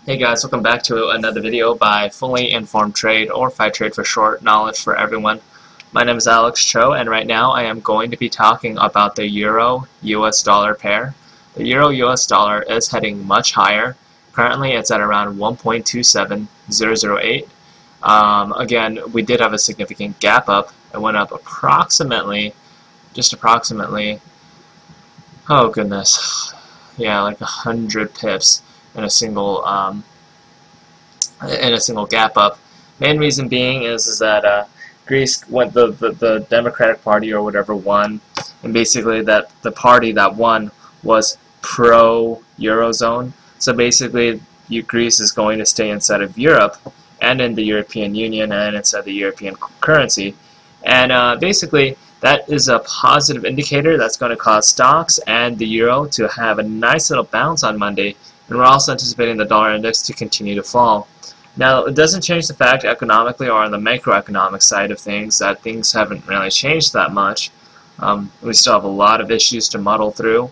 Hey guys, welcome back to another video by Fully Informed Trade, or FI Trade for short, knowledge for everyone. My name is Alex Cho, and right now I am going to be talking about the Euro-US dollar pair. The Euro-US dollar is heading much higher. Currently it's at around 1.27008. Again, we did have a significant gap up. It went up approximately, oh goodness, yeah, like 100 pips in a single gap up. Main reason being is that Greece went the Democratic Party or whatever won, and basically that the party that won was pro Eurozone. So basically, Greece is going to stay inside of Europe and in the European Union and inside the European currency, and basically that is a positive indicator that's going to cause stocks and the euro to have a nice little bounce on Monday. And we're also anticipating the dollar index to continue to fall. Now, it doesn't change the fact economically or on the macroeconomic side of things that things haven't really changed that much. We still have a lot of issues to muddle through,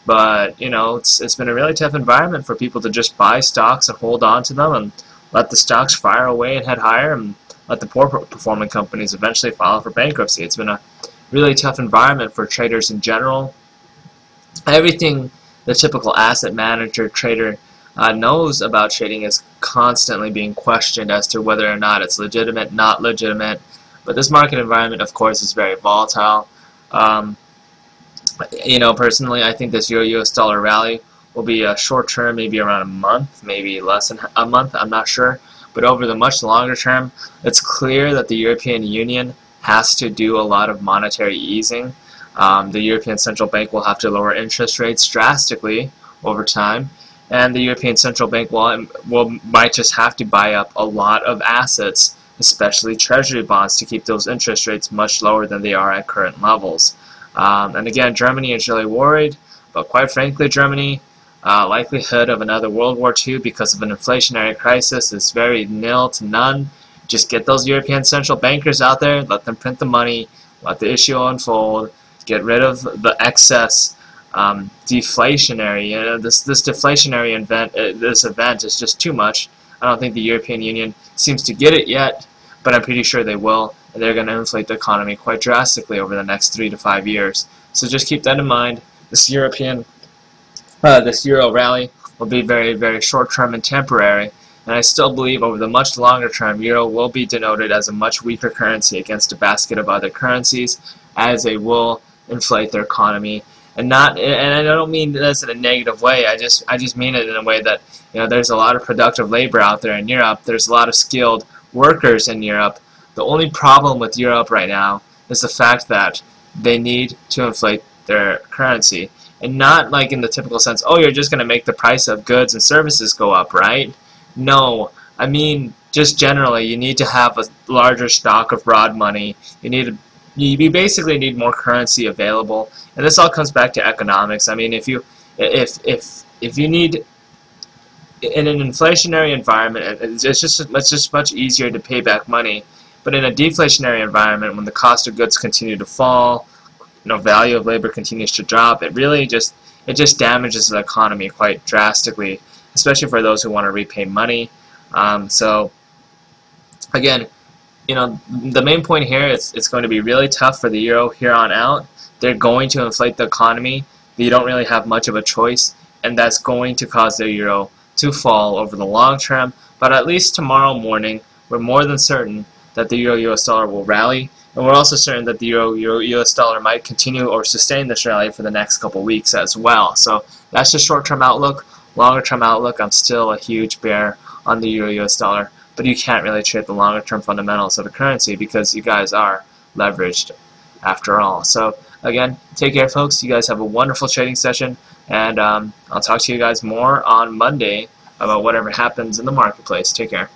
but you know, it's been a really tough environment for people to just buy stocks and hold on to them and let the stocks fire away and head higher and let the poor performing companies eventually file for bankruptcy. It's been a really tough environment for traders in general. Everything the typical asset manager trader knows about trading is constantly being questioned as to whether or not it's legitimate, not legitimate. But this market environment, of course, is very volatile. You know, personally, I think this Euro-US dollar rally will be a short term, maybe around a month, maybe less than a month, I'm not sure. But over the much longer term, it's clear that the European Union has to do a lot of monetary easing. The European Central Bank will have to lower interest rates drastically over time, and the European Central Bank might just have to buy up a lot of assets, especially treasury bonds, to keep those interest rates much lower than they are at current levels. And again, Germany is really worried, but quite frankly, Germany, likelihood of another World War II because of an inflationary crisis is very nil to none. Just get those European central bankers out there, let them print the money, let the issue unfold, get rid of the excess deflationary. You know, this deflationary event is just too much. I don't think the European Union seems to get it yet, but I'm pretty sure they will, and they're going to inflate the economy quite drastically over the next 3 to 5 years. So just keep that in mind. This Euro rally will be very, very short-term and temporary. And I still believe over the much longer term, euro will be denoted as a much weaker currency against a basket of other currencies, as they will inflate their economy. And I don't mean this in a negative way. I just mean it in a way that, you know, there's a lot of productive labor out there in Europe. There's a lot of skilled workers in Europe. The only problem with Europe right now is the fact that they need to inflate their currency, and not like in the typical sense, oh, you're just going to make the price of goods and services go up, right? No, I mean just generally, you need to have a larger stock of broad money. You basically need more currency available, and this all comes back to economics. I mean, if you need in an inflationary environment, it's just much easier to pay back money. But in a deflationary environment, when the cost of goods continue to fall, you know, value of labor continues to drop, it just damages the economy quite drastically, especially for those who want to repay money. So again, you know, the main point here is it's going to be really tough for the euro here on out. They're going to inflate the economy. You don't really have much of a choice, and that's going to cause the euro to fall over the long term. But at least tomorrow morning, we're more than certain that the euro-US dollar will rally, and we're also certain that the euro-US dollar might continue or sustain this rally for the next couple weeks as well. So that's the short-term outlook. Longer-term outlook, I'm still a huge bear on the euro-US dollar, but you can't really trade the longer-term fundamentals of the currency because you guys are leveraged after all. So again, take care, folks. You guys have a wonderful trading session, and I'll talk to you guys more on Monday about whatever happens in the marketplace. Take care.